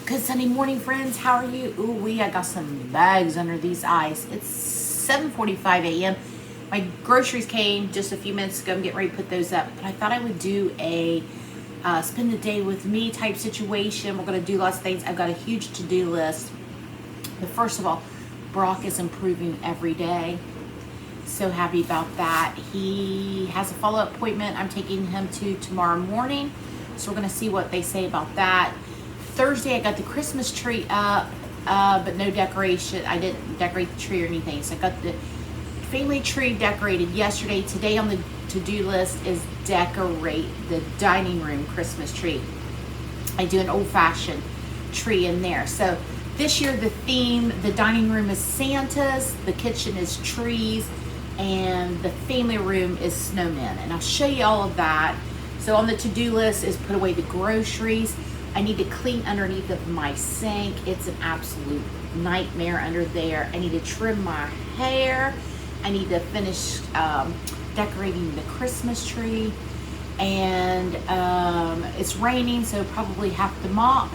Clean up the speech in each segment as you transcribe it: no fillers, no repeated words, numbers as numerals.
Good Sunday morning, friends. How are you? I got some bags under these eyes. It's 7:45 a.m. My groceries came just a few minutes ago. I'm getting ready to put those up. But I thought I would do a spend the day with me type situation. We're going to do lots of things. I've got a huge to-do list. But first of all, Brock is improving every day. So happy about that. He has a follow-up appointment I'm taking him to tomorrow morning. So we're going to see what they say about that. Thursday, I got the Christmas tree up, but no decoration. I didn't decorate the tree or anything. So I got the family tree decorated yesterday. Today on the to-do list is decorate the dining room Christmas tree. I do an old-fashioned tree in there. So this year, the theme, the dining room is Santa's, the kitchen is trees, and the family room is snowmen. And I'll show you all of that. So on the to-do list is put away the groceries. I need to clean underneath of my sink. It's an absolute nightmare under there. I need to trim my hair. I need to finish decorating the Christmas tree. And it's raining, so probably have to mop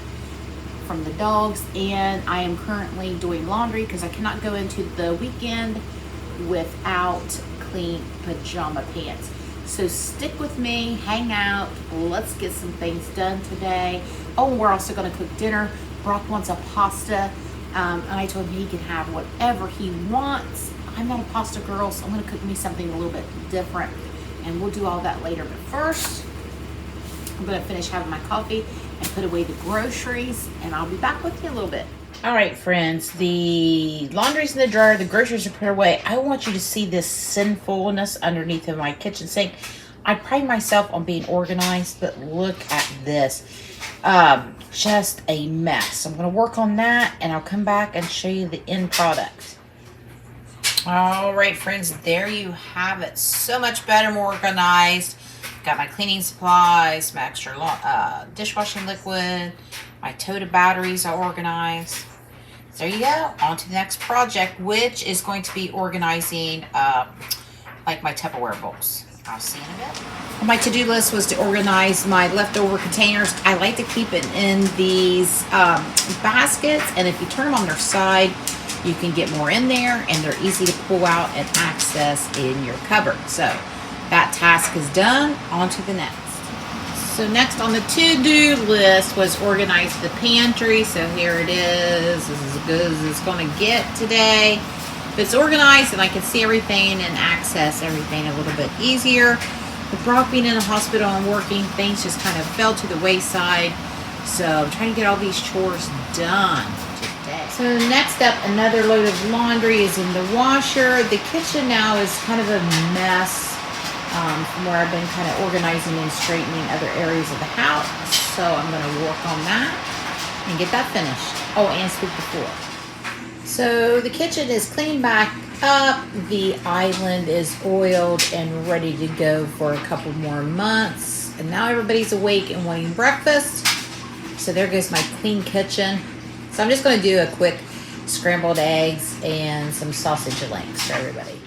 from the dogs. And I am currently doing laundry because I cannot go into the weekend without clean pajama pants. So stick with me, hang out, let's get some things done today. Oh, and we're also gonna cook dinner. Brock wants a pasta, and I told him he can have whatever he wants. I'm not a pasta girl, so I'm gonna cook me something a little bit different, and we'll do all that later. But first, I'm gonna finish having my coffee and put away the groceries, and I'll be back with you a little bit. All right, friends, the laundry's in the dryer, the groceries are put away. I want you to see this sinfulness underneath of my kitchen sink. I pride myself on being organized, but look at this. Just a mess. I'm going to work on that, and I'll come back and show you the end product. All right, friends, there you have it. So much better, more organized. Got my cleaning supplies, my extra dishwashing liquid, my toted batteries are organized. So there you go. On to the next project, which is going to be organizing like my Tupperware bowls. I'll see you in a bit. On my to-do list was to organize my leftover containers. I like to keep it in these baskets, and if you turn them on their side, you can get more in there, and they're easy to pull out and access in your cupboard. So that task is done. On to the next. So next on the to-do list was organize the pantry. So here it is. This is as good as it's going to get today. If it's organized, and I can see everything and access everything a little bit easier. With Brock being in the hospital and working, things just kind of fell to the wayside. So I'm trying to get all these chores done today. So next up, another load of laundry is in the washer. The kitchen now is kind of a mess. From where I've been kind of organizing and straightening other areas of the house. So I'm going to work on that and get that finished. Oh, and sweep the floor. So the kitchen is cleaned back up. The island is oiled and ready to go for a couple more months. And now everybody's awake and wanting breakfast. So there goes my clean kitchen. So I'm just going to do a quick scrambled eggs and some sausage links for everybody.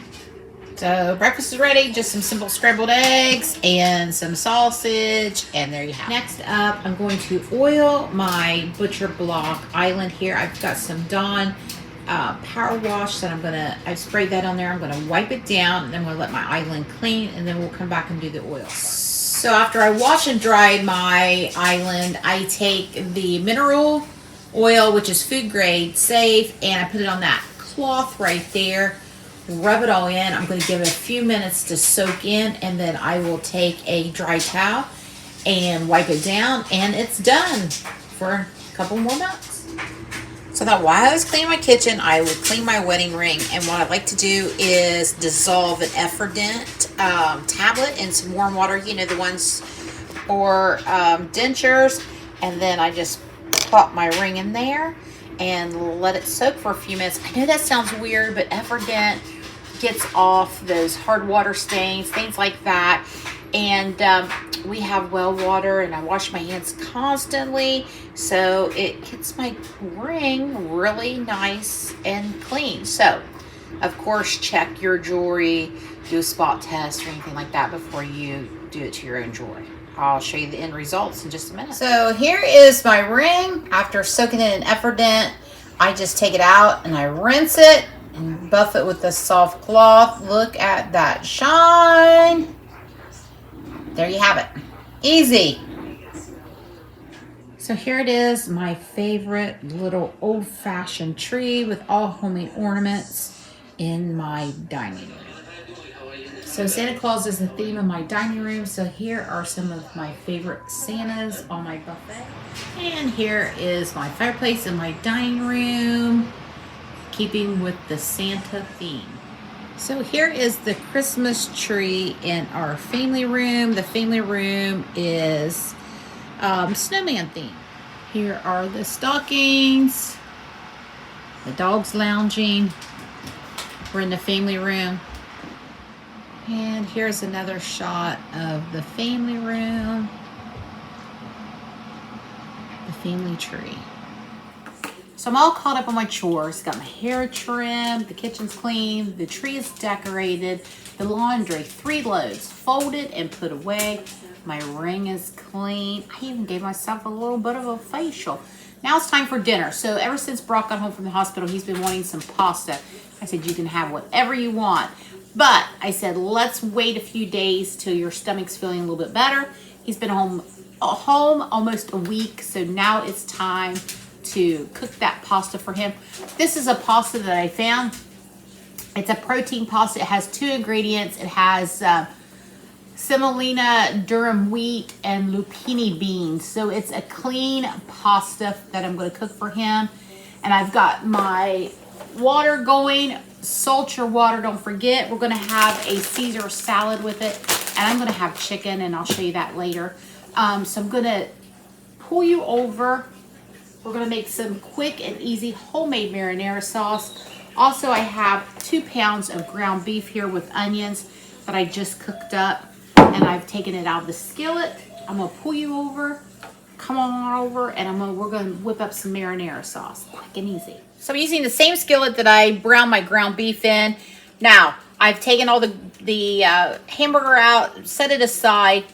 So breakfast is ready, just some simple scrambled eggs and some sausage, and there you have it. Next up, I'm going to oil my Butcher Block island here. I've got some Dawn power wash that I've sprayed that on there. I'm gonna wipe it down, and then I'm gonna let my island clean, and then we'll come back and do the oil. So after I wash and dry my island, I take the mineral oil, which is food grade safe, and I put it on that cloth right there. Rub it all in. I'm going to give it a few minutes to soak in, and then I will take a dry towel and wipe it down, and it's done for a couple more months. So that while I was cleaning my kitchen, I would clean my wedding ring, and what I like to do is dissolve an Efferdent tablet in some warm water, you know, the ones for dentures, and then I just plop my ring in there and let it soak for a few minutes. I know that sounds weird, but Efferdent gets off those hard water stains, things like that. And we have well water, and I wash my hands constantly, so it gets my ring really nice and clean. So, of course, check your jewelry, do a spot test or anything like that before you do it to your own jewelry. I'll show you the end results in just a minute. So here is my ring. After soaking it in Effordent, I just take it out and I rinse it and buff it with the soft cloth. Look at that shine. There you have it. Easy. So here it is, my favorite little old-fashioned tree with all homemade ornaments in my dining room. So Santa Claus is the theme of my dining room. So here are some of my favorite Santas on my buffet. And here is my fireplace in my dining room, keeping with the Santa theme. So here is the Christmas tree in our family room. The family room is snowman theme. Here are the stockings, the dogs lounging. We're in the family room. And here's another shot of the family room, the family tree. So I'm all caught up on my chores. Got my hair trimmed, the kitchen's clean, the tree is decorated, the laundry, 3 loads, folded and put away. My ring is clean. I even gave myself a little bit of a facial. Now it's time for dinner. So ever since Brock got home from the hospital, he's been wanting some pasta. I said, you can have whatever you want. But I said, let's wait a few days till your stomach's feeling a little bit better. He's been home almost a week. So now it's time to cook that pasta for him. This is a pasta that I found. It's a protein pasta. It has 2 ingredients. It has semolina, durum wheat, and lupini beans. So it's a clean pasta that I'm going to cook for him. And I've got my water going. Salt your water, don't forget. We're going to have a Caesar salad with it. And I'm going to have chicken, and I'll show you that later. So I'm going to pull you over. We're going to make some quick and easy homemade marinara sauce. Also, I have 2 pounds of ground beef here with onions that I just cooked up. And I've taken it out of the skillet. I'm going to pull you over. Come on over, and we're going to whip up some marinara sauce. Quick and easy. So I'm using the same skillet that I browned my ground beef in. Now, I've taken all the hamburger out, set it aside.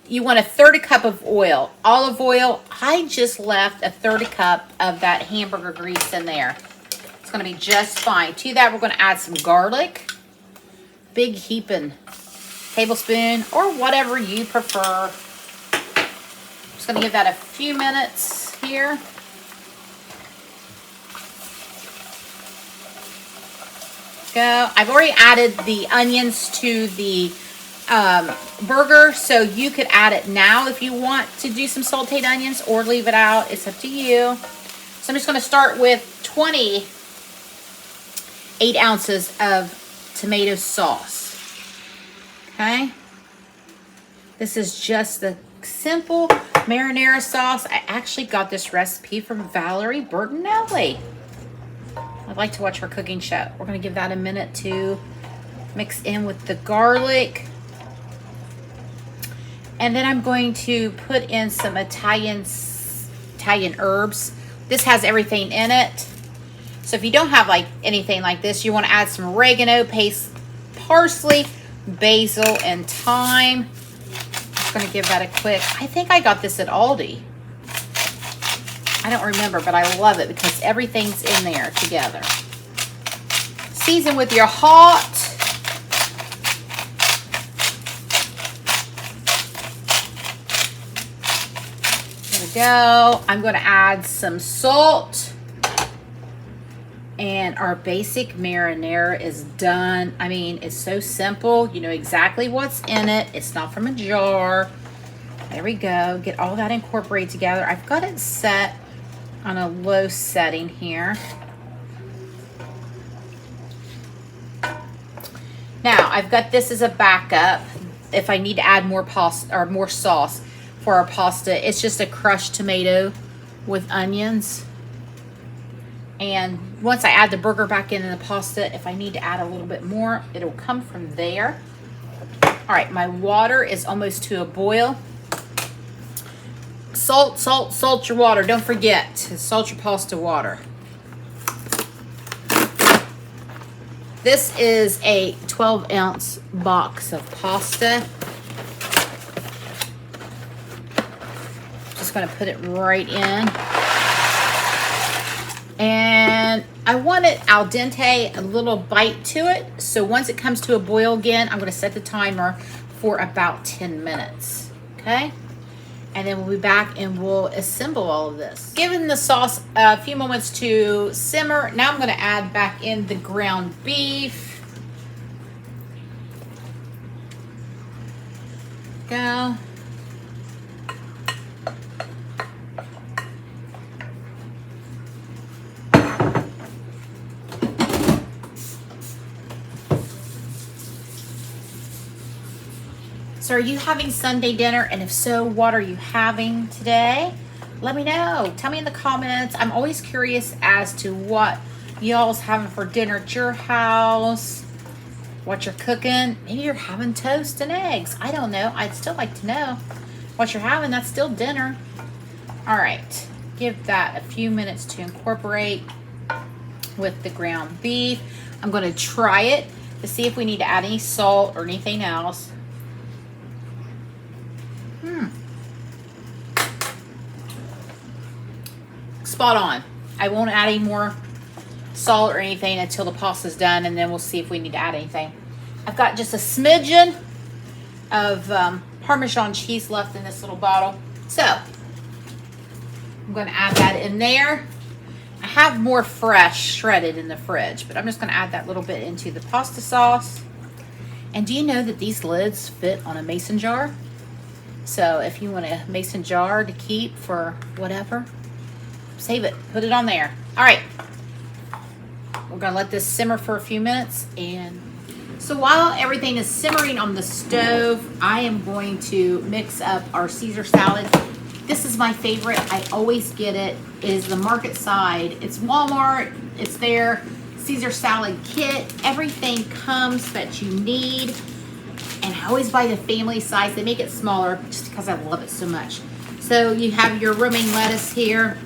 You want a 1/3 cup of oil. Olive oil. I just left a 1/3 cup of that hamburger grease in there. It's going to be just fine. To that, we're going to add some garlic. Big heaping tablespoon, or whatever you prefer. Just going to give that a few minutes here. Go. I've already added the onions to the burger, so you could add it now if you want to do some sauteed onions, or leave it out. It's up to you. So I'm just going to start with 28 ounces of tomato sauce. Okay, this is just the simple marinara sauce. I actually got this recipe from Valerie Bertinelli. I like to watch her cooking show. We're going to give that a minute to mix in with the garlic. And then I'm going to put in some Italian herbs. This has everything in it. So if you don't have like anything like this, you want to add some oregano paste, parsley, basil, and thyme. Just going to give that a quick. I think I got this at Aldi. I don't remember, but I love it because everything's in there together. Season with your hot. There we go. I'm going to add some salt. And our basic marinara is done. I mean, it's so simple. You know exactly what's in it. It's not from a jar. There we go. Get all that incorporated together. I've got it set on a low setting here. Now, I've got this as a backup if I need to add more pasta or more sauce for our pasta. It's just a crushed tomato with onions. And once I add the burger back in and the pasta, if I need to add a little bit more, it'll come from there. All right, my water is almost to a boil. Salt, salt, salt your water. Don't forget to salt your pasta water. This is a 12-ounce box of pasta. just going to put it right in. And I want it al dente, a little bite to it. So once it comes to a boil again, I'm going to set the timer for about 10 minutes. Okay? And then we'll be back and we'll assemble all of this. Giving the sauce a few moments to simmer. Now I'm going to add back in the ground beef. Go. So are you having Sunday dinner? And if so, what are you having today? Let me know. Tell me in the comments. I'm always curious as to what y'all's having for dinner at your house. What you're cooking. Maybe you're having toast and eggs. I don't know. I'd still like to know what you're having. That's still dinner. All right. Give that a few minutes to incorporate with the ground beef. I'm going to try it to see if we need to add any salt or anything else. Spot on. I won't add any more salt or anything until the pasta's done, and then we'll see if we need to add anything. I've got just a smidgen of Parmesan cheese left in this little bottle. So I'm going to add that in there. I have more fresh shredded in the fridge, but I'm just going to add that little bit into the pasta sauce. And do you know that these lids fit on a mason jar? So if you want a mason jar to keep for whatever, save it, put it on there. All right, we're gonna let this simmer for a few minutes. And so while everything is simmering on the stove, I am going to mix up our Caesar salad. This is my favorite. I always get it. It is the market side. It's Walmart. It's their Caesar salad kit. Everything comes that you need. And I always buy the family size. They make it smaller just because I love it so much. So you have your romaine lettuce here.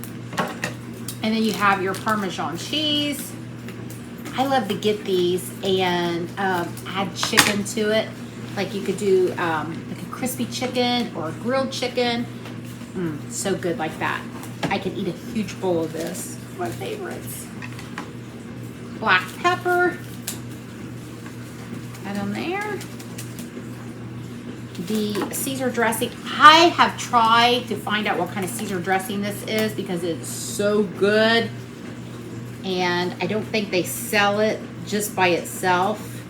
And then you have your Parmesan cheese. I love to get these and add chicken to it. Like you could do like a crispy chicken or a grilled chicken. So good like that. I could eat a huge bowl of this. My favorites. Black pepper. Add on there. The Caesar dressing. I have tried to find out what kind of Caesar dressing this is because it's so good. And I don't think they sell it just by itself.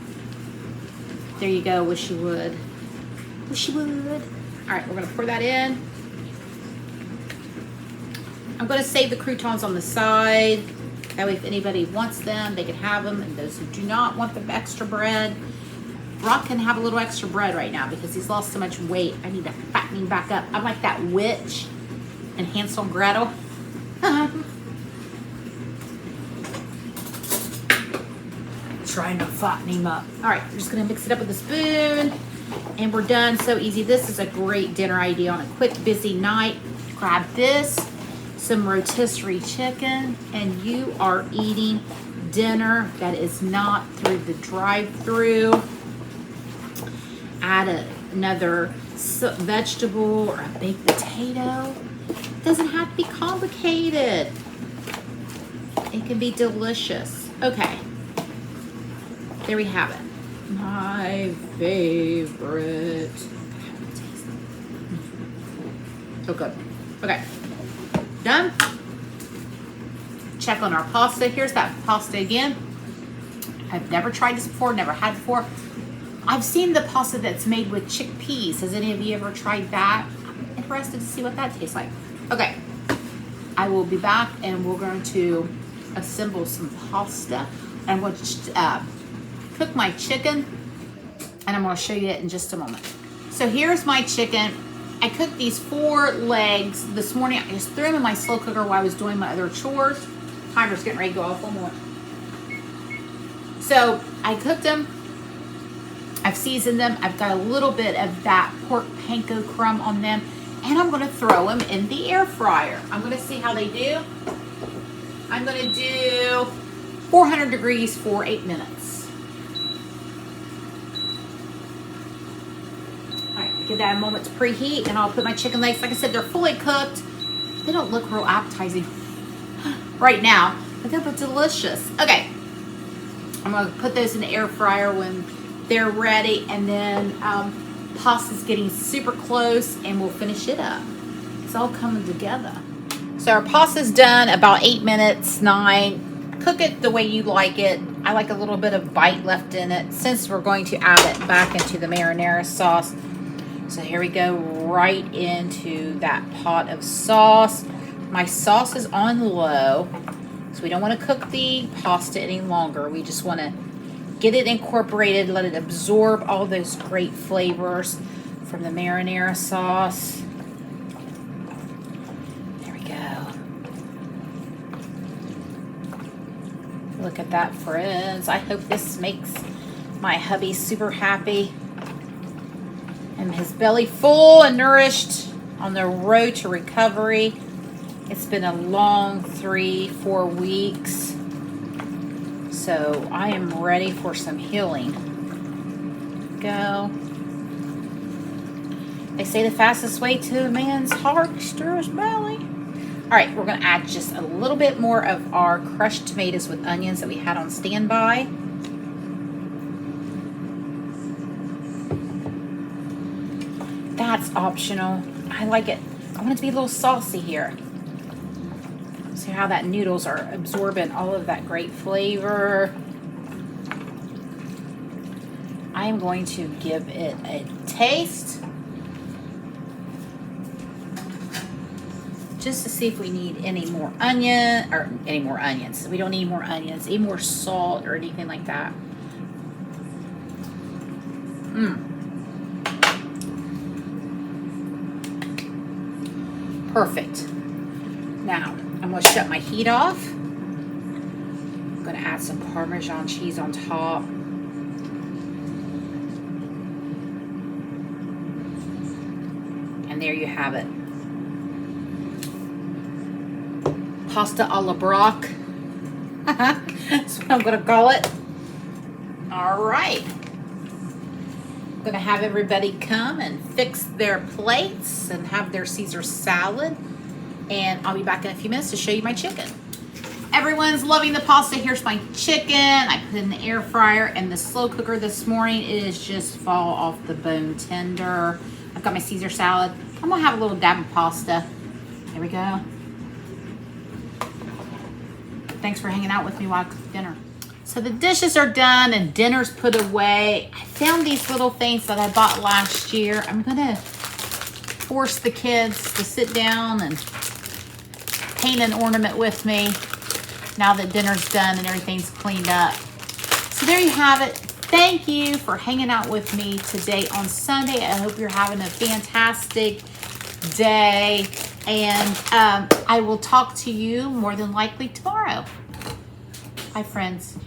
There you go. Wish you would. Wish you would. All right, we're going to pour that in. I'm going to save the croutons on the side. That way if anybody wants them, they can have them. And those who do not want the extra bread, Brock can have a little extra bread right now because he's lost so much weight. I need to fatten him back up. I'm like that witch in Hansel and Gretel. Trying to fatten him up. All right, we're just gonna mix it up with a spoon and we're done. So easy. This is a great dinner idea on a quick, busy night. Grab this, some rotisserie chicken, and you are eating dinner that is not through the drive-through. Add another vegetable or a baked potato. It doesn't have to be complicated. It can be delicious. Okay. There we have it. My favorite. So good. Okay. Done. Check on our pasta. Here's that pasta again. I've never tried this before, never had before. I've seen the pasta that's made with chickpeas. Has any of you ever tried that? I'm interested to see what that tastes like. Okay, I will be back and we're going to assemble some pasta. I'm going to cook my chicken and I'm going to show you it in just a moment. So here's my chicken. I cooked these 4 legs this morning. I just threw them in my slow cooker while I was doing my other chores. Timer's getting ready to go off. One more. So I cooked them. I've seasoned them. I've got a little bit of that pork panko crumb on them. And I'm going to throw them in the air fryer. I'm going to see how they do. I'm going to do 400 degrees for 8 minutes. All right. Give that a moment to preheat, and I'll put my chicken legs. Like I said, they're fully cooked. They don't look real appetizing right now, but they're delicious. Okay, I'm gonna put those in the air fryer when they're ready, and then pasta's getting super close, and we'll finish it up. It's all coming together. So our pasta's done, about 8 minutes, 9. Cook it the way you like it. I like a little bit of bite left in it since we're going to add it back into the marinara sauce. So here we go, right into that pot of sauce. My sauce is on low, so we don't want to cook the pasta any longer. We just want to get it incorporated, let it absorb all those great flavors from the marinara sauce. There we go. Look at that, friends. I hope this makes my hubby super happy and his belly full and nourished on the road to recovery. It's been a long 3-4 weeks. So I am ready for some healing. Go. They say the fastest way to a man's heart is through his belly. All right, we're gonna add just a little bit more of our crushed tomatoes with onions that we had on standby. That's optional. I like it. I want it to be a little saucy here. See how that noodles are absorbing all of that great flavor. I am going to give it a taste, just to see if we need any more onions. We don't need more onions, any more salt or anything like that. Perfect. Now, I'm going to shut my heat off. I'm going to add some Parmesan cheese on top. And there you have it. Pasta a la Brock. That's what I'm going to call it. All right. I'm going to have everybody come and fix their plates and have their Caesar salad. And I'll be back in a few minutes to show you my chicken. Everyone's loving the pasta. Here's my chicken. I put it in the air fryer and the slow cooker this morning. It is just fall off the bone tender. I've got my Caesar salad. I'm gonna have a little dab of pasta. There we go. Thanks for hanging out with me while I cook dinner. So the dishes are done and dinner's put away. I found these little things that I bought last year. I'm gonna force the kids to sit down and paint an ornament with me now that dinner's done and everything's cleaned up. So there you have it. Thank you for hanging out with me today on Sunday. I hope you're having a fantastic day, and I will talk to you more than likely tomorrow. Bye, friends.